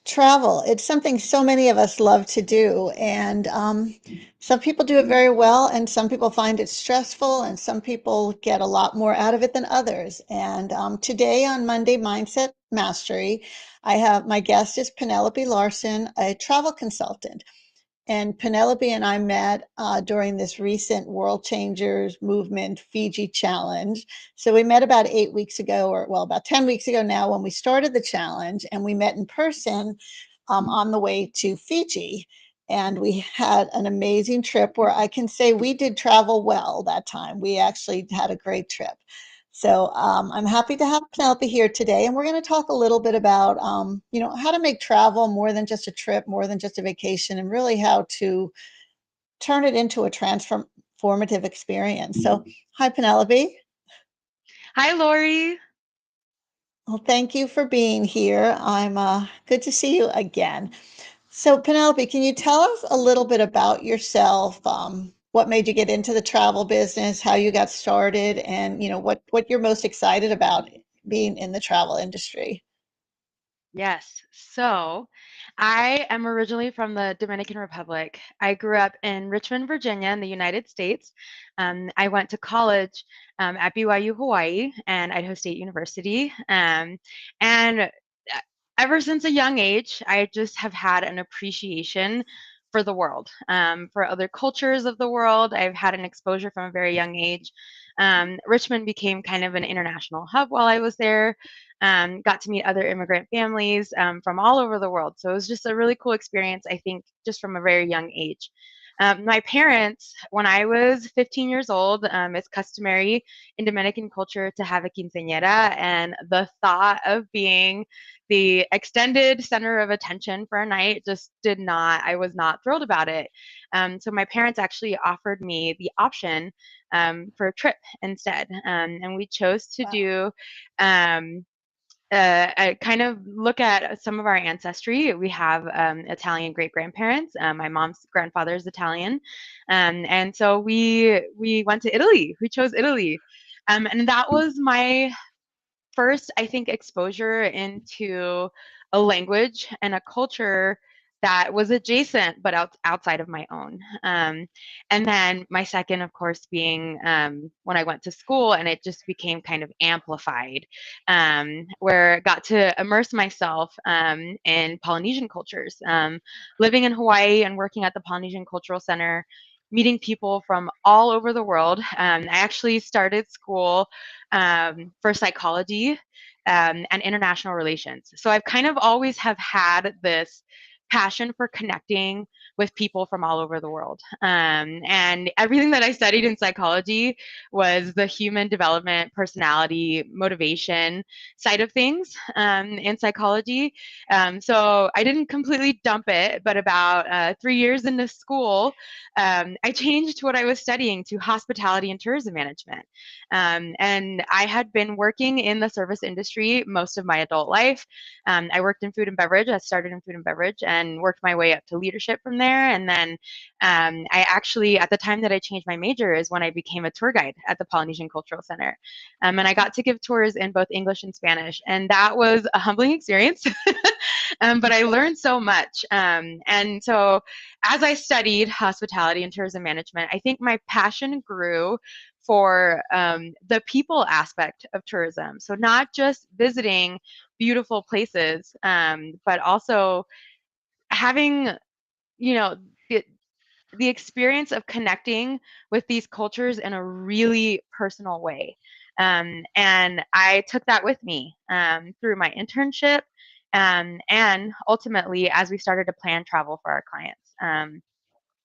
Travel. It's something so many of us love to do, and some people do it very well, and some people find it stressful, and some people get a lot more out of it than others. And today on Monday Mindset Mastery, I have my guest is Penelope Larsen, a travel consultant. And Penelope and I met during this recent World Changers Movement Fiji Challenge. So we met about 8 weeks ago, or well, about 10 weeks ago now, when we started the challenge, and we met in person on the way to Fiji. And we had an amazing trip where I can say we did travel well that time. We actually had a great trip. So I'm happy to have Penelope here today, and we're going to talk a little bit about, how to make travel more than just a trip, more than just a vacation, and really how to turn it into a transformative experience. So, hi, Penelope. Hi, Lori. Well, thank you for being here. I'm good to see you again. So, Penelope, can you tell us a little bit about yourself? What made you get into the travel business? How you got started, and what you're most excited about being in the travel industry? Yes. So, I am originally from the Dominican Republic. I grew up in Richmond, Virginia, in the United States. I went to college at BYU, Hawaii, and Idaho State University. And ever since a young age, I just have had an appreciation for the world, for other cultures of the world. I've had an exposure from a very young age. Richmond became kind of an international hub while I was there. Got to meet other immigrant families from all over the world. So it was just a really cool experience, I think, just from a very young age. My parents, when I was 15 years old, it's customary in Dominican culture to have a quinceañera, and the thought of being the extended center of attention for a night just did not, I was not thrilled about it. So my parents actually offered me the option for a trip instead. And we chose to Wow. do I kind of look at some of our ancestry. We have Italian great grandparents. My mom's grandfather is Italian, and so we went to Italy. We chose Italy, and that was my first, I think, exposure into a language and a culture that was adjacent but outside of my own. And then my second, of course, being when I went to school and it just became kind of amplified, where I got to immerse myself in Polynesian cultures. Living in Hawaii and working at the Polynesian Cultural Center, meeting people from all over the world. I actually started school for psychology and international relations. So I've kind of always have had this passion for connecting with people from all over the world. And everything that I studied in psychology was the human development, personality, motivation side of things in psychology. So I didn't completely dump it, but about 3 years into school, I changed what I was studying to hospitality and tourism management. And I had been working in the service industry most of my adult life. I worked in food and beverage. I started in food and beverage and worked my way up to leadership from there. And then I actually, at the time that I changed my major, is when I became a tour guide at the Polynesian Cultural Center. And I got to give tours in both English and Spanish. And that was a humbling experience. But I learned so much. And so as I studied hospitality and tourism management, I think my passion grew for the people aspect of tourism. So not just visiting beautiful places, but also having, you know, the, the experience of connecting with these cultures in a really personal way. And I took that with me through my internship and ultimately as we started to plan travel for our clients.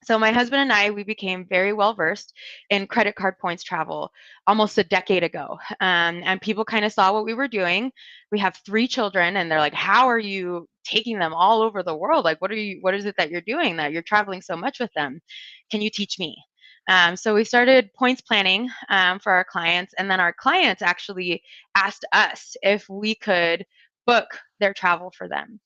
So my husband and I, we became very well versed in credit card points travel almost a decade ago. And people kind of saw what we were doing. We have 3 children, and they're like, "How are you taking them all over the world? Like, what is it that you're doing that you're traveling so much with them? Can you teach me?" So we started points planning for our clients, and then our clients actually asked us if we could book their travel for them.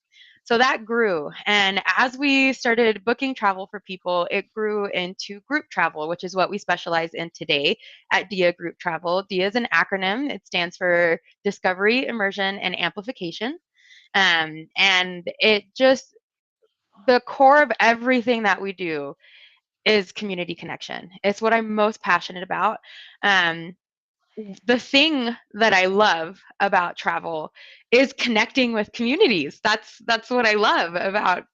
So that grew. And as we started booking travel for people, it grew into group travel, which is what we specialize in today at DIA Group Travel. DIA is an acronym, it stands for Discovery, Immersion, and Amplification. And it just, the core of everything that we do is community connection. It's what I'm most passionate about. Um, the thing that I love about travel is connecting with communities. That's what I love about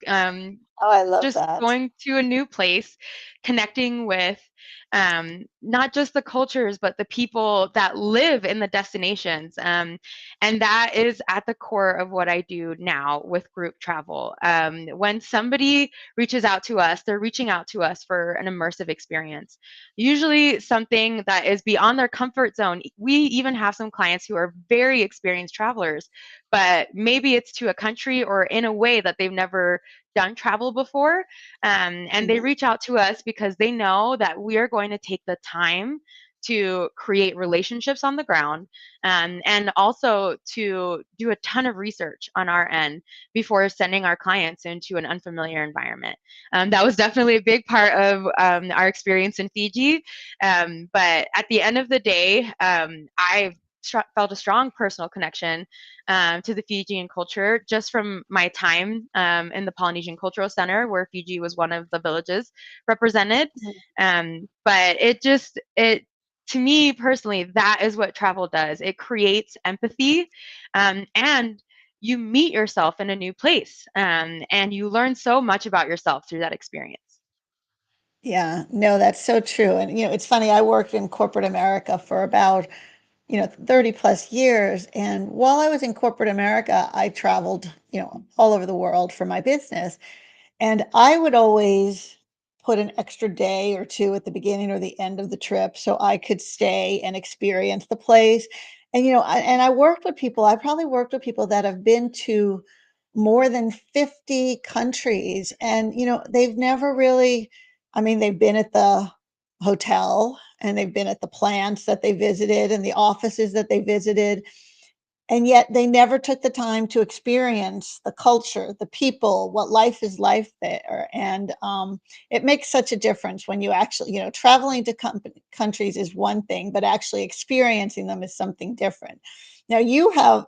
Oh, I love just that. going to a new place, connecting with not just the cultures, but the people that live in the destinations. And that is at the core of what I do now with group travel. When somebody reaches out to us, they're reaching out to us for an immersive experience, usually something that is beyond their comfort zone. We even have some clients who are very experienced travelers, but maybe it's to a country or in a way that they've never done travel before. And they Mhm. reach out to us because they know that we are going to take the time to create relationships on the ground, and also to do a ton of research on our end before sending our clients into an unfamiliar environment. That was definitely a big part of our experience in Fiji. But at the end of the day, I felt a strong personal connection to the Fijian culture just from my time in the Polynesian Cultural Center, where Fiji was one of the villages represented. But it, to me personally, that is what travel does. It creates empathy, and you meet yourself in a new place, and you learn so much about yourself through that experience. Yeah, no, that's so true. And it's funny, I worked in corporate America for about 30 plus years. And while I was in corporate America, I traveled, all over the world for my business. And I would always put an extra day or two at the beginning or the end of the trip so I could stay and experience the place. And I worked with people. I probably worked with people that have been to more than 50 countries, and they've never really, I mean, they've been at the hotel and they've been at the plants that they visited and the offices that they visited, and yet they never took the time to experience the culture, the people, what life is life there. And it makes such a difference when you actually, traveling to countries is one thing, but actually experiencing them is something different. Now,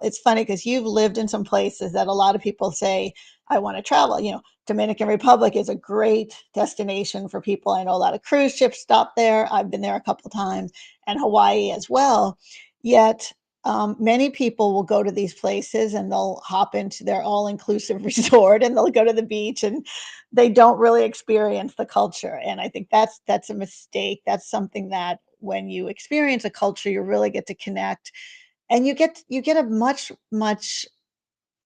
it's funny because you've lived in some places that a lot of people say, I want to travel. Dominican Republic is a great destination for people. I know a lot of cruise ships stop there. I've been there a couple times, and Hawaii as well. Yet many people will go to these places and they'll hop into their all-inclusive resort and they'll go to the beach and they don't really experience the culture. And I think that's a mistake. That's something that when you experience a culture, you really get to connect, and you get a much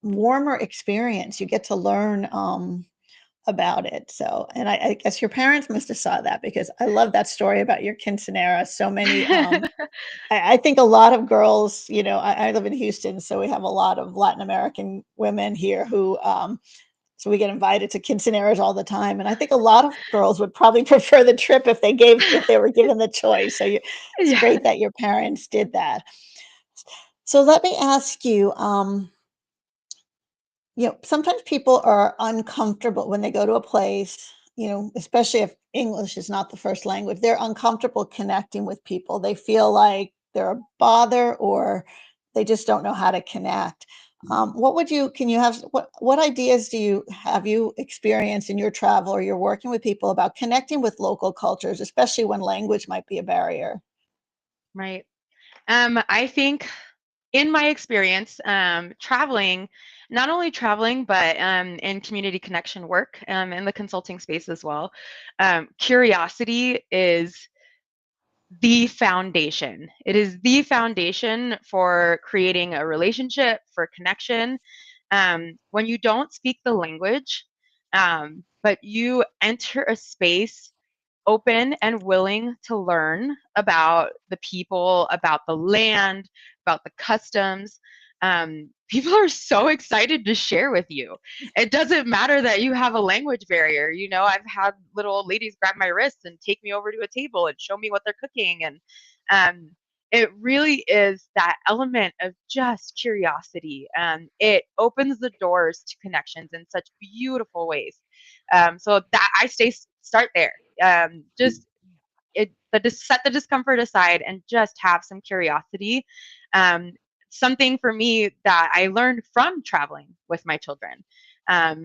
warmer experience. You get to learn about it. So, and I guess your parents must have saw that, because I love that story about your quinceanera. So many I think a lot of girls, I live in Houston, so we have a lot of Latin American women here who, so we get invited to quinceaneras all the time, and I think a lot of girls would probably prefer the trip if they were given the choice. So it's Yeah. great that your parents did that. So let me ask you, sometimes people are uncomfortable when they go to a place, especially if English is not the first language. They're uncomfortable connecting with people. They feel like they're a bother, or they just don't know how to connect. Can you have, what ideas have you experienced in your travel or you're working with people about connecting with local cultures, especially when language might be a barrier? Right. I think in my experience, traveling, not only traveling, but in community connection work, in the consulting space as well, curiosity is the foundation. It is the foundation for creating a relationship, for connection. When you don't speak the language, but you enter a space open and willing to learn about the people, about the land, about the customs. People are so excited to share with you. It doesn't matter that you have a language barrier. You know, I've had little old ladies grab my wrists and take me over to a table and show me what they're cooking. And um, it really is that element of just curiosity. It opens the doors to connections in such beautiful ways. So that I start there. Just set the discomfort aside and just have some curiosity. Um, something for me that I learned from traveling with my children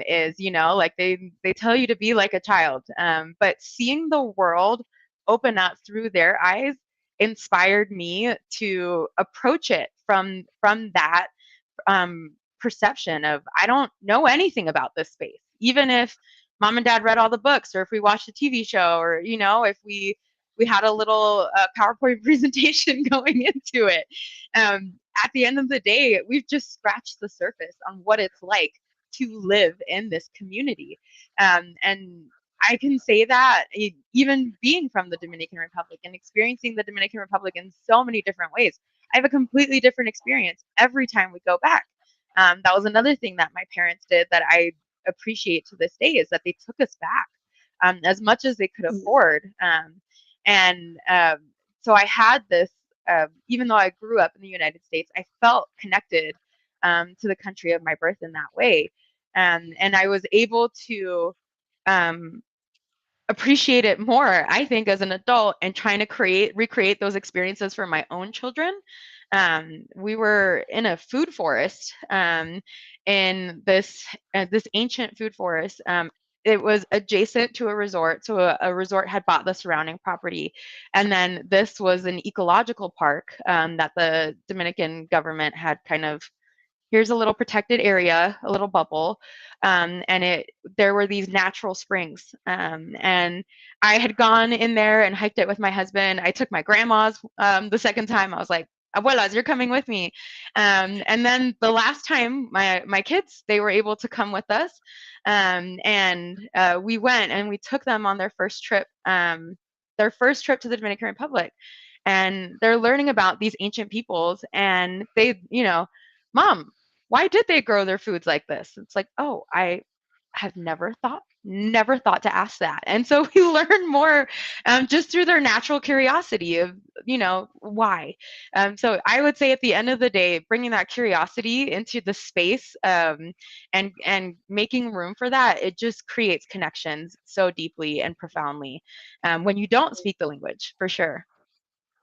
is, like they tell you to be like a child, but seeing the world open up through their eyes inspired me to approach it from that perception of I don't know anything about this space. Even if mom and dad read all the books, or if we watched a TV show, or if we had a little PowerPoint presentation going into it. At the end of the day, we've just scratched the surface on what it's like to live in this community. And I can say that even being from the Dominican Republic and experiencing the Dominican Republic in so many different ways, I have a completely different experience every time we go back. That was another thing that my parents did that I appreciate to this day, is that they took us back as much as they could afford. And So I had this, even though I grew up in the United States, I felt connected to the country of my birth in that way. And I was able to um, appreciate it more, I think, as an adult, and trying to recreate those experiences for my own children. We were in a food forest, in this ancient food forest. It was adjacent to a resort, so a resort had bought the surrounding property, and then this was an ecological park that the Dominican government had kind of, here's a little protected area, a little bubble, and there were these natural springs, and I had gone in there and hiked it with my husband. I took my grandma's the second time. I was like, "Abuelas, you're coming with me," and then the last time, my kids, they were able to come with us, and we went and we took them on their first trip to the Dominican Republic, and they're learning about these ancient peoples, and they, mom, why did they grow their foods like this? It's like, oh, I have never thought to ask that. And so we learn more just through their natural curiosity of, why. So I would say at the end of the day, bringing that curiosity into the space, and making room for that, it just creates connections so deeply and profoundly when you don't speak the language, for sure.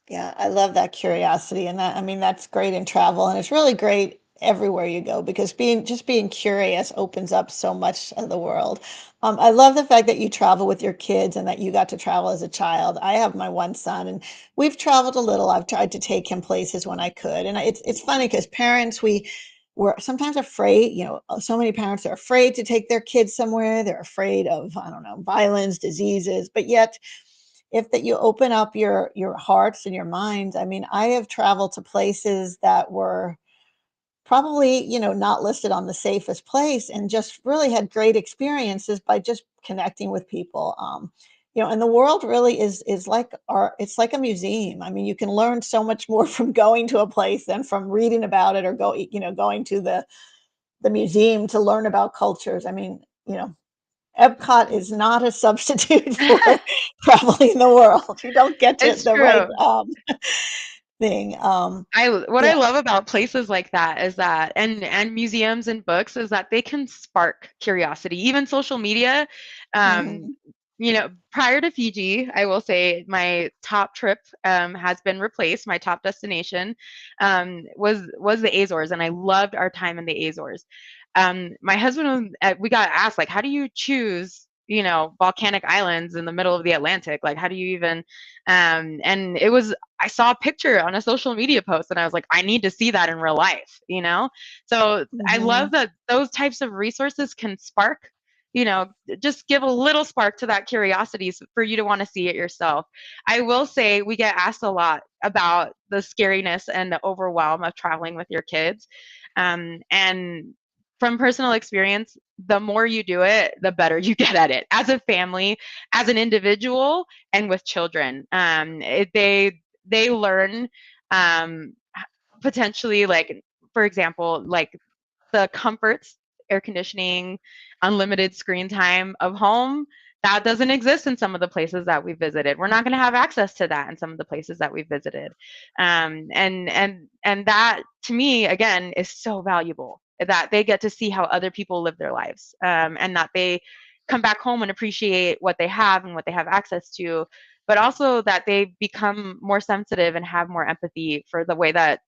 Yeah, I love that curiosity, and that, I mean, that's great in travel, and it's really great everywhere you go because being curious opens up so much of the world. I love the fact that you travel with your kids and that you got to travel as a child. I have my one son, and we've traveled a little. I've tried to take him places when I could, and it's funny because parents, we were sometimes afraid. So many parents are afraid to take their kids somewhere. They're afraid of, I don't know, violence, diseases, but yet if that you open up your hearts and your minds. I mean, I have traveled to places that were probably, not listed on the safest place, and just really had great experiences by just connecting with people. And the world really is like it's like a museum. I mean, you can learn so much more from going to a place than from reading about it, or going to the museum to learn about cultures. I mean, Epcot is not a substitute for traveling the world. You don't get to It's the right true. thing. What I Yeah. love about places like that is that, and museums and books, is that they can spark curiosity. Even social media, um, Mhm. prior to Fiji, I will say my top trip has been replaced. My top destination was the Azores, and I loved our time in the Azores. My husband, we got asked, like, how do you choose, volcanic islands in the middle of the Atlantic? Like, how do you even? And it was, I saw a picture on a social media post, and I was like, I need to see that in real life. So I love Mhm. that those types of resources can spark, you know, just give a little spark to that curiosity for you to want to see it yourself. I will say we get asked a lot about the scariness and the overwhelm of traveling with your kids. And from personal experience, the more you do it, the better you get at it as a family, as an individual, and with children. They learn, um, potentially, like, for example, like the comforts, air conditioning, unlimited screen time of home, that doesn't exist in some of the places that we visited. We're not going to have access to that in some of the places that we visited. And that, to me, again, is so valuable, that they get to see how other people live their lives, and that they come back home and appreciate what they have and what they have access to, but also that they become more sensitive and have more empathy for the way that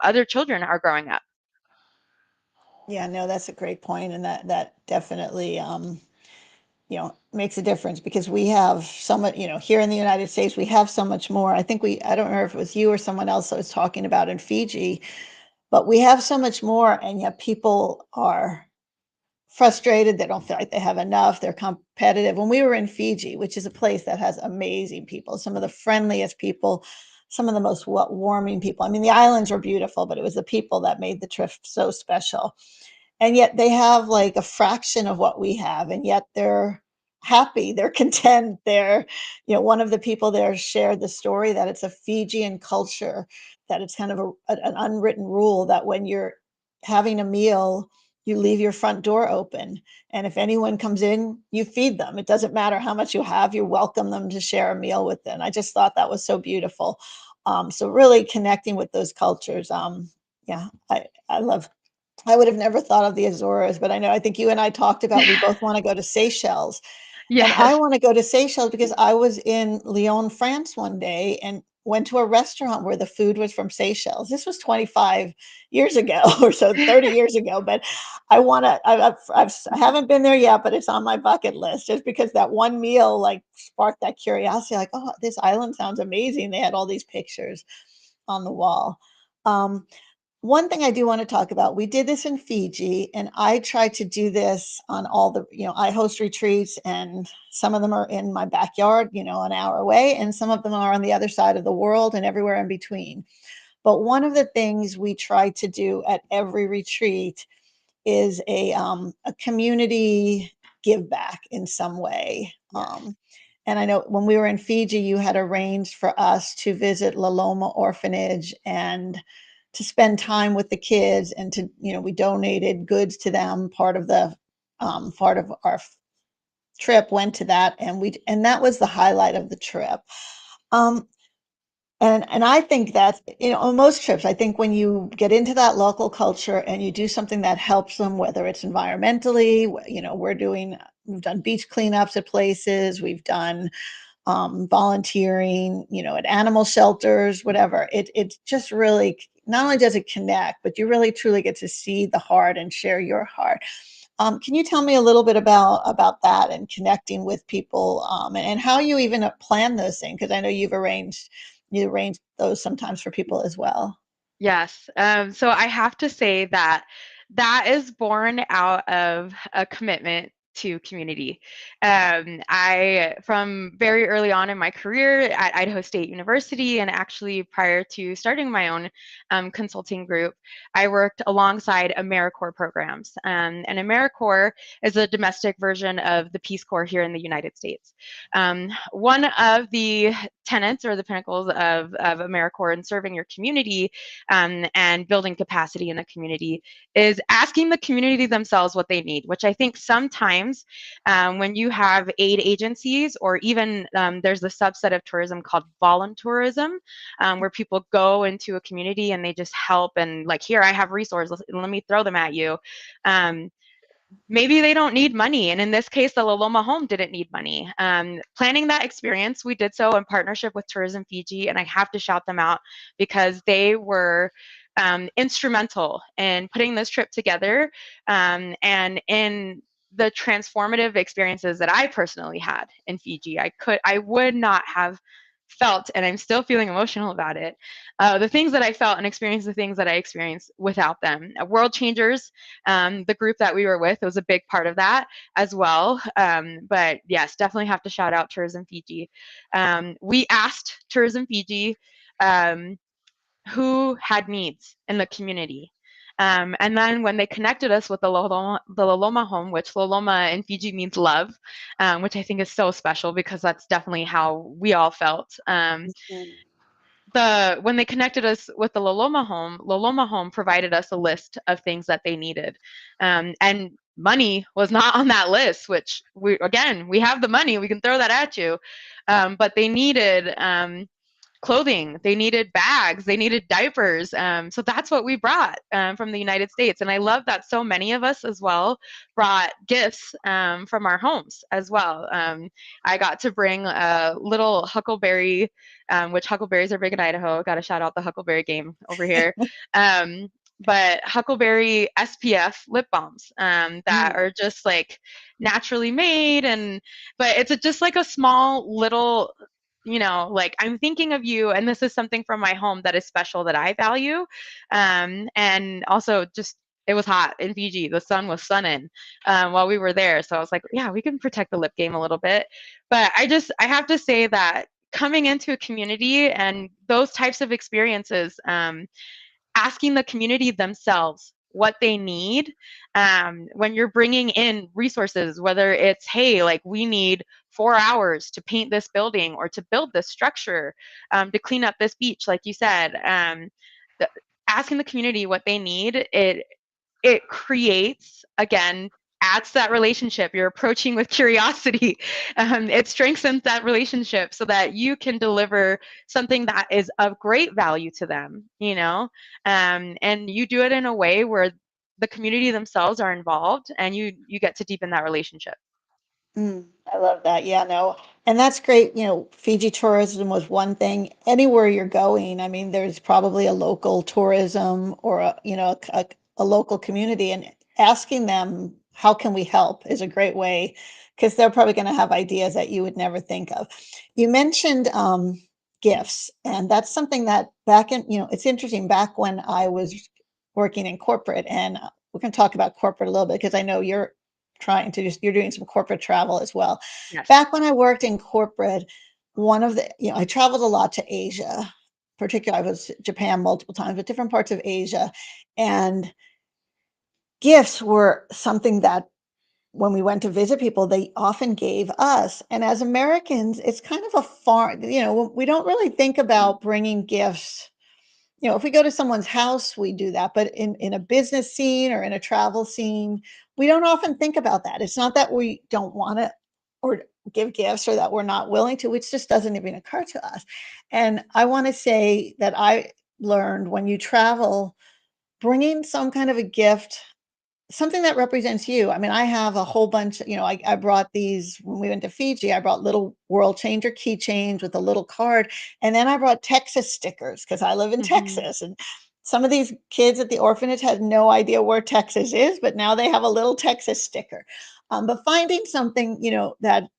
other children are growing up. Yeah, no, that's a great point, and that definitely makes a difference because we have so much, here in the United States, we have so much more. I don't know if it was you or someone else that was talking about in Fiji, but we have so much more, and yet people are frustrated. They don't feel like they have enough. They're competitive. When we were in Fiji, which is a place that has amazing people, some of the friendliest people, some of the most warming people. I mean, the islands were beautiful, but it was the people that made the trip so special. And yet they have like a fraction of what we have, and yet they're happy, they're content. One of the people there shared the story that it's a Fijian culture, that it's kind of an unwritten rule that when you're having a meal, you leave your front door open. And if anyone comes in, you feed them. It doesn't matter how much you have, you welcome them to share a meal with them. I just thought that was so beautiful. So really connecting with those cultures. Yeah, I love. I would have never thought of the Azores, but I think you and I talked about we both want to go to Seychelles. And I Yes. want to go to Seychelles because I was in Lyon, France one day and went to a restaurant where the food was from Seychelles. This was 25 years ago or so, 30 years ago. But I want to, I haven't been there yet, but it's on my bucket list just because that one meal like sparked that curiosity. Like, oh, this island sounds amazing. They had all these pictures on the wall. Um, One thing I do want to talk about, we did this in Fiji, and I try to do this on all I host retreats, and some of them are in my backyard, an hour away, and some of them are on the other side of the world and everywhere in between. But one of the things we try to do at every retreat is a community give back in some way. Yes. And I know when we were in Fiji, you had arranged for us to visit La Loma Orphanage and to spend time with the kids, and we donated goods to them. Part of our trip went to that, and that was the highlight of the trip. Um, and I think that, on most trips, I think when you get into that local culture and you do something that helps them, whether it's environmentally, we've done beach cleanups at places, we've done volunteering, at animal shelters, whatever. It just really, not only does it connect, but you really truly get to see the heart and share your heart. Can you tell me a little bit about that and connecting with people, and how you even plan those things? Because I know you arrange those sometimes for people as well. Yes. So I have to say that that is born out of a commitment to community. From very early on in my career at Idaho State University, and actually prior to starting my own consulting group, I worked alongside AmeriCorps programs. And AmeriCorps is a domestic version of the Peace Corps here in the United States. One of the tenets or the pinnacles of AmeriCorps in serving your community and building capacity in the community is asking the community themselves what they need, which I think sometimes when you have aid agencies, or even there's the subset of tourism called voluntourism, where people go into a community and they just help and like, here, I have resources, let me throw them at you. Um, Maybe they don't need money. And in this case, the Loloma home didn't need money. Planning that experience, we did so in partnership with Tourism Fiji, and I have to shout them out because they were instrumental in putting this trip together, and in the transformative experiences that I personally had in Fiji. I would not have felt, and I'm still feeling emotional about it, the things that I felt and experienced the things that I experienced without them. World Changers, the group that we were with, was a big part of that as well. But yes, definitely have to shout out Tourism Fiji. We asked Tourism Fiji um, who had needs in the community. And then when they connected us with the Loloma home, which Loloma in Fiji means love, which I think is so special because that's definitely how we all felt. When they connected us with the Loloma home provided us a list of things that they needed, and money was not on that list. Which we have the money, we can throw that at you, but they needed clothing, they needed bags, they needed diapers. So that's what we brought from the United States. And I love that so many of us as well brought gifts from our homes as well. I got to bring a little huckleberry, which huckleberries are big in Idaho. Got to shout out the huckleberry game over here. Um, but huckleberry SPF lip balms that Mm, are just like naturally made, and but it's just like a small little, like I'm thinking of you, and this is something from my home that is special that I value. And also, just it was hot in Fiji. The sun was sunning while we were there, so I was like, yeah, we can protect the lip game a little bit. But I have to say that coming into a community and those types of experiences, asking the community themselves what they need, when you're bringing in resources, whether it's, hey, like we need 4 hours to paint this building or to build this structure, to clean up this beach, like you said, the, asking the community what they need, it creates, again, adds that relationship. You're approaching with curiosity. It strengthens that relationship so that you can deliver something that is of great value to them, and you do it in a way where the community themselves are involved, and you get to deepen that relationship. I love that. Yeah, no. And that's great. Fiji tourism was one thing. Anywhere you're going, I mean, there's probably a local tourism or a local community, and asking them, how can we help, is a great way, because they're probably going to have ideas that you would never think of. You mentioned gifts, and that's something that it's interesting, back when I was working in corporate, and we're going to talk about corporate a little bit because I know you're doing some corporate travel as well. Yes. Back when I worked in corporate, I traveled a lot to Asia. Particularly, I was to Japan multiple times, but different parts of Asia. And gifts were something that when we went to visit people, they often gave us. And as Americans, it's kind of a we don't really think about bringing gifts. If we go to someone's house, we do that, but in a business scene or in a travel scene, we don't often think about that. It's not that we don't want to or give gifts or that we're not willing to, it just doesn't even occur to us. And I want to say that I learned, when you travel, bringing some kind of a gift, something that represents you. I mean, I have a whole bunch, I brought these when we went to Fiji. I brought little World Changer keychains with a little card. And then I brought Texas stickers because I live in Hmm. Texas. And some of these kids at the orphanage had no idea where Texas is, but now they have a little Texas sticker. But finding something, that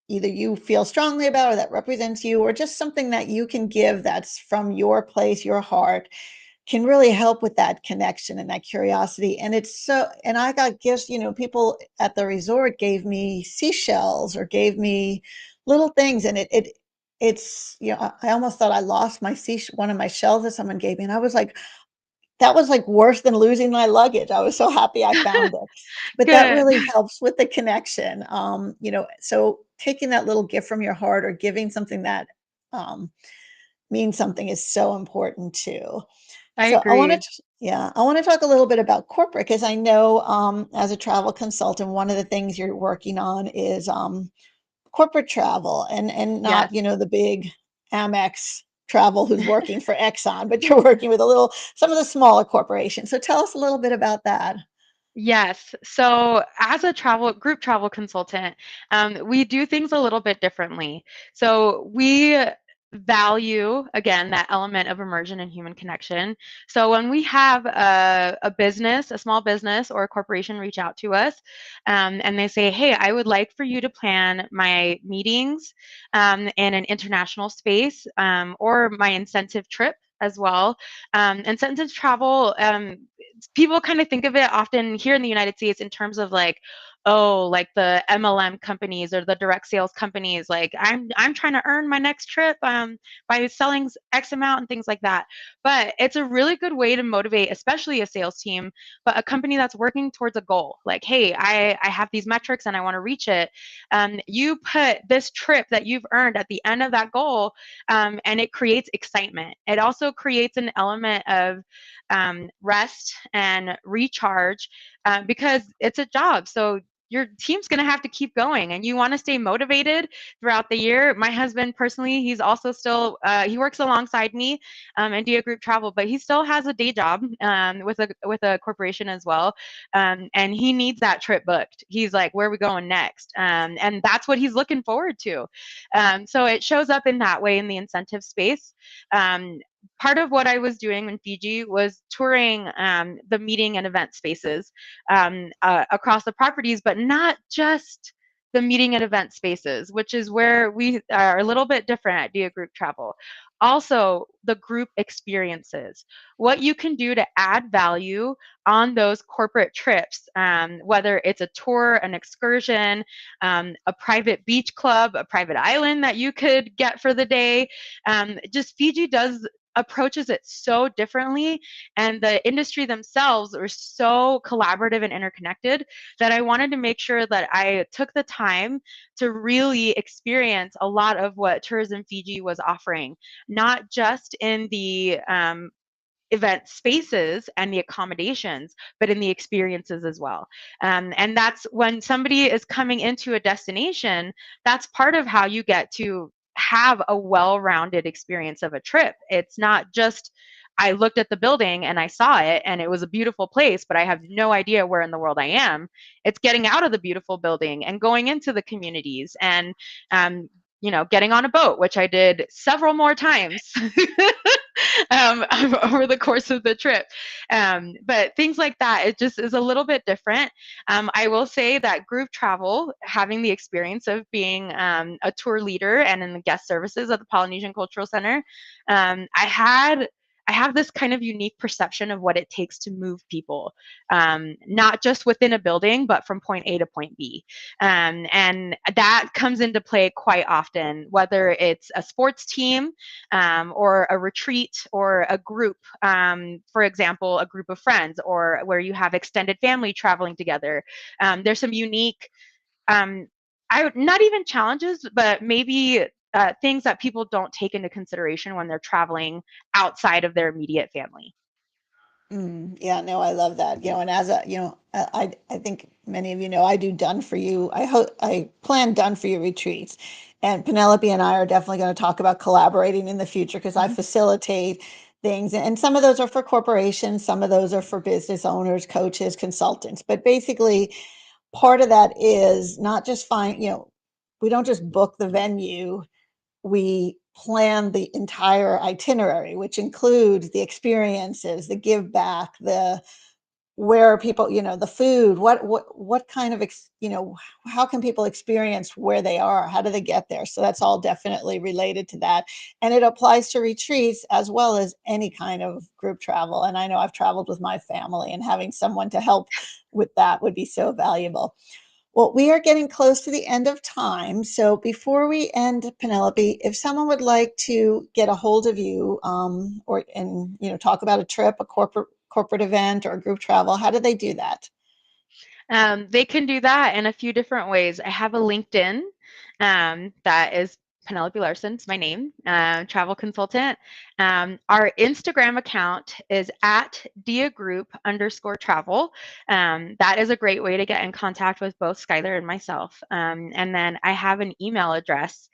either you feel strongly about or that represents you, or just something that you can give that's from your place, your heart, can really help with that connection and that curiosity. And I got gifts, people at the resort gave me seashells or gave me little things. And it's, I almost thought I lost one of my shells that someone gave me. And I was like, that was like worse than losing my luggage. I was so happy I found it. But that Good. really helps with the connection. So taking that little gift from your heart or giving something that um, means something is so important too. I So agree. I want to talk a little bit about corporate, because I know, as a travel consultant, one of the things you're working on is corporate travel, and not, Yes. the big Amex travel who's working for Exxon, but you're working with some of the smaller corporations. So tell us a little bit about that. Yes. So, as a group travel consultant, we do things a little bit differently. So, we value, again, that element of immersion and human connection. So, when we have a business, a small business or a corporation reach out to us, and they say, hey, I would like for you to plan my meetings in an international space, or my incentive trip as well. Incentive travel, people kind of think of it often here in the United States in terms of like, oh, like the MLM companies or the direct sales companies. Like I'm trying to earn my next trip by selling X amount and things like that. But it's a really good way to motivate, especially a sales team, but a company that's working towards a goal. Like, hey, I have these metrics and I want to reach it. You put this trip that you've earned at the end of that goal, and it creates excitement. It also creates an element of rest and recharge, because it's a job. So your team's going to have to keep going, and you want to stay motivated throughout the year. My husband personally, he's also still he works alongside me in Dia Group Travel, but he still has a day job with a corporation as well, and he needs that trip booked. He's like, where are we going next? And that's what he's looking forward to. So it shows up in that way in the incentive space. Um, Part of what I was doing in Fiji was touring the meeting and event spaces across the properties, but not just the meeting and event spaces, which is where we are a little bit different at Dia Group Travel. Also, the group experiences, what you can do to add value on those corporate trips, whether it's a tour, an excursion, a private beach club, a private island that you could get for the day. Just Fiji does approaches it so differently, and the industry themselves are so collaborative and interconnected that I wanted to make sure that I took the time to really experience a lot of what Tourism Fiji was offering, not just in the event spaces and the accommodations, but in the experiences as well. And that's when somebody is coming into a destination, that's part of how you get to have a well-rounded experience of a trip. It's not just I looked at the building and I saw it and it was a beautiful place, but I have no idea where in the world I am. It's getting out of the beautiful building and going into the communities and getting on a boat, which I did several more times um, over the course of the trip. But things like that, it just is a little bit different. I will say that group travel, having the experience of being a tour leader and in the guest services at the Polynesian Cultural Center, I have this kind of unique perception of what it takes to move people, not just within a building, but from point A to point B. And that comes into play quite often, whether it's a sports team or a retreat or a group, for example, a group of friends, or where you have extended family traveling together. There's some unique, um, not even challenges, but maybe things that people don't take into consideration when they're traveling outside of their immediate family. Yeah, no, I love that. And as a, I think many of you know, I do done for you. I plan done for you retreats, and Penelope and I are definitely going to talk about collaborating in the future because I Mhm. facilitate things, and some of those are for corporations, some of those are for business owners, coaches, consultants. But basically, part of that is not just we don't just book the venue, we plan the entire itinerary, which includes the experiences, the give back, the where people, the food, what kind of, how can people experience where they are? How do they get there? So that's all definitely related to that. And it applies to retreats as well as any kind of group travel. And I know I've traveled with my family, and having someone to help with that would be so valuable. Well, we are getting close to the end of time. So before we end, Penelope, if someone would like to get a hold of you, or and talk about a trip, a corporate event, or a group travel, how do they do that? They can do that in a few different ways. I have a LinkedIn that is Penelope Larsen, it's my name, travel consultant. Our Instagram account is at diagroup_travel. That is a great way to get in contact with both Skylar and myself. And then I have an email address,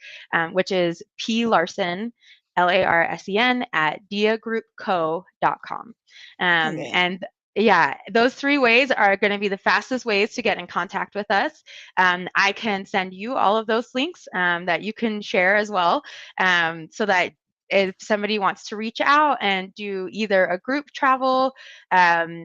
which is plarsen, Larsen, at diagroupco.com. Okay. And yeah, those three ways are going to be the fastest ways to get in contact with us. I can send you all of those links that you can share as well, so that if somebody wants to reach out and do either a group travel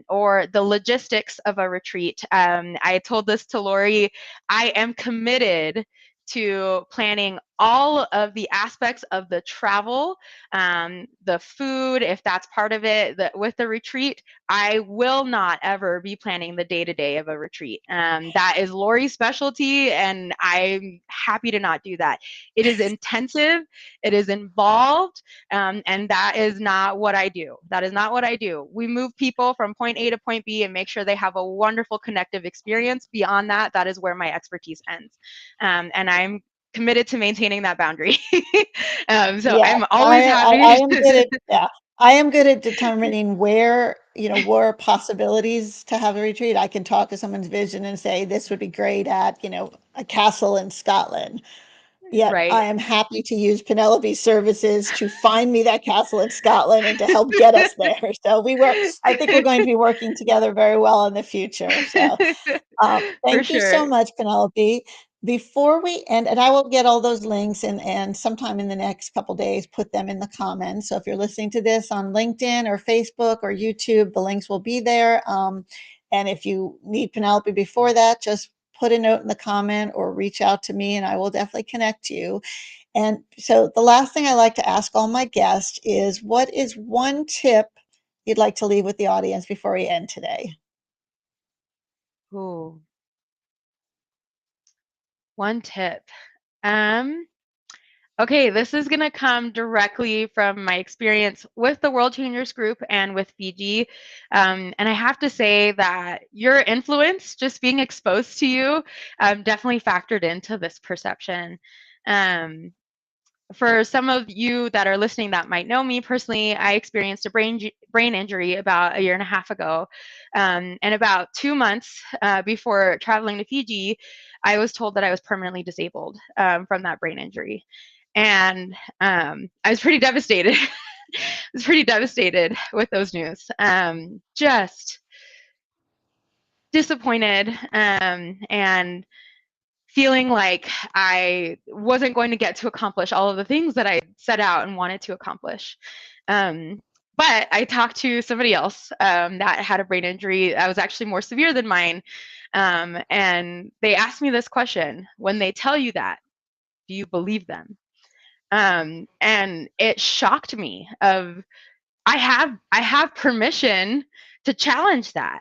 or the logistics of a retreat, I told this to Lori, I am committed to planning all of the aspects of the travel, the food, if that's part of it, with the retreat. I will not ever be planning the day to day of a retreat. That is Lori's specialty, and I'm happy to not do that. It is intensive, it is involved, and that is not what I do. That is not what I do. We move people from point A to point B and make sure they have a wonderful connective experience. Beyond that, that is where my expertise ends. And I'm committed to maintaining that boundary. So Yeah, I'm always I happy. am getting, yeah, I am good at determining where possibilities to have a retreat. I can talk to someone's vision and say, this would be great at, a castle in Scotland. Yet I Right. am happy to use Penelope's services to find me that castle in Scotland and to help get us there. So I think we're going to be working together very well in the future. So For thank you so sure. much, Penelope. Before we end, and I will get all those links and sometime in the next couple days, put them in the comments. So if you're listening to this on LinkedIn or Facebook or YouTube, the links will be there. And if you need Penelope before that, just put a note in the comment or reach out to me and I will definitely connect you. And so the last thing I like to ask all my guests is what is one tip you'd like to leave with the audience before we end today? Ooh, one tip. Um, okay, this is gonna come directly from my experience with the World Changers group and with Fiji. And I have to say that your influence, just being exposed to you, definitely factored into this perception. Um, for some of you that are listening that might know me personally, I experienced a brain injury about a year and a half ago, and about 2 months before traveling to Fiji, I was told that I was permanently disabled from that brain injury, and I was pretty devastated. I was pretty devastated with those news. Just disappointed, and feeling like I wasn't going to get to accomplish all of the things that I set out and wanted to accomplish. Um, but I talked to somebody else that had a brain injury that was actually more severe than mine. And they asked me this question: when they tell you that, do you believe them? And it shocked me of I have permission to challenge that,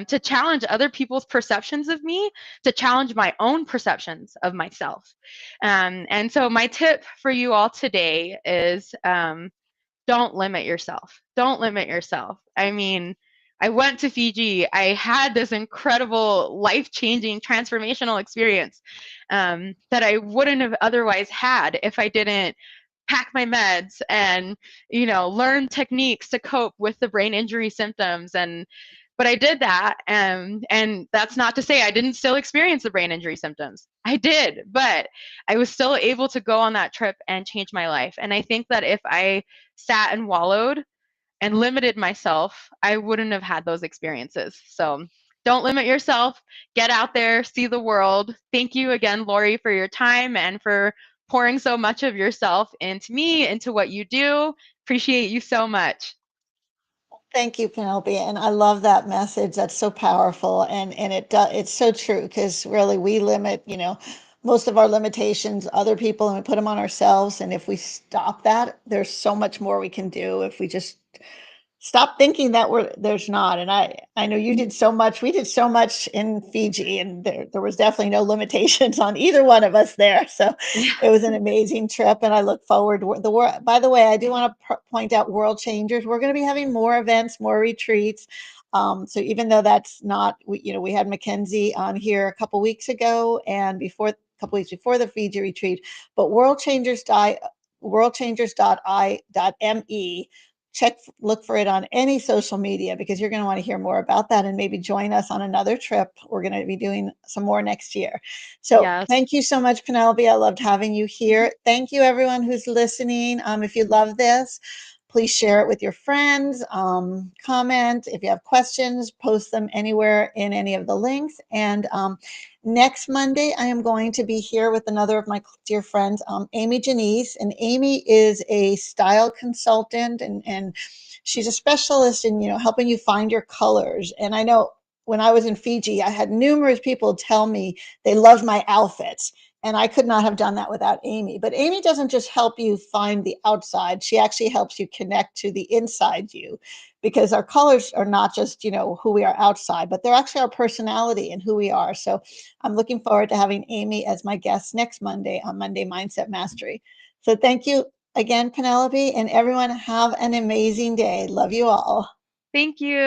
to challenge other people's perceptions of me, to challenge my own perceptions of myself. And so my tip for you all today is don't limit yourself. Don't limit yourself. I mean, I went to Fiji. I had this incredible, life changing, transformational experience that I wouldn't have otherwise had if I didn't pack my meds and learn techniques to cope with the brain injury symptoms. And but I did that, and that's not to say I didn't still experience the brain injury symptoms. I did, but I was still able to go on that trip and change my life. And I think that if I sat and wallowed and limited myself, I wouldn't have had those experiences. So don't limit yourself. Get out there, see the world. Thank you again, Lori, for your time and for pouring so much of yourself into me, into what you do. Appreciate you so much. Thank you, Penelope, and I love that message. That's so powerful, and it's so true because really we limit, most of our limitations other people, and we put them on ourselves. And if we stop that, there's so much more we can do if we just stop thinking that there's not. And I know you did so much. We did so much in Fiji, and there was definitely no limitations on either one of us there. So Yeah. it was an amazing trip, and I look forward to the world. By the way, I do want to point out World Changers. We're going to be having more events, more retreats. So even though that's not, we had Mackenzie on here a couple weeks ago, and before a couple weeks before the Fiji retreat, but worldchangers.me, look for it on any social media because you're going to want to hear more about that and maybe join us on another trip. We're going to be doing some more next year. So Yes. thank you so much, Penelope. I loved having you here. Thank you, everyone who's listening. If you love this, please share it with your friends. Comment if you have questions, post them anywhere in any of the links. And next Monday, I am going to be here with another of my dear friends, Amy Janice. And Amy is a style consultant, and she's a specialist in, helping you find your colors. And I know when I was in Fiji, I had numerous people tell me they loved my outfits. And I could not have done that without Amy. But Amy doesn't just help you find the outside, she actually helps you connect to the inside you, because our colors are not just, who we are outside, but they're actually our personality and who we are. So I'm looking forward to having Amy as my guest next Monday on Monday Mindset Mastery. So thank you again, Penelope, and everyone have an amazing day. Love you all. Thank you.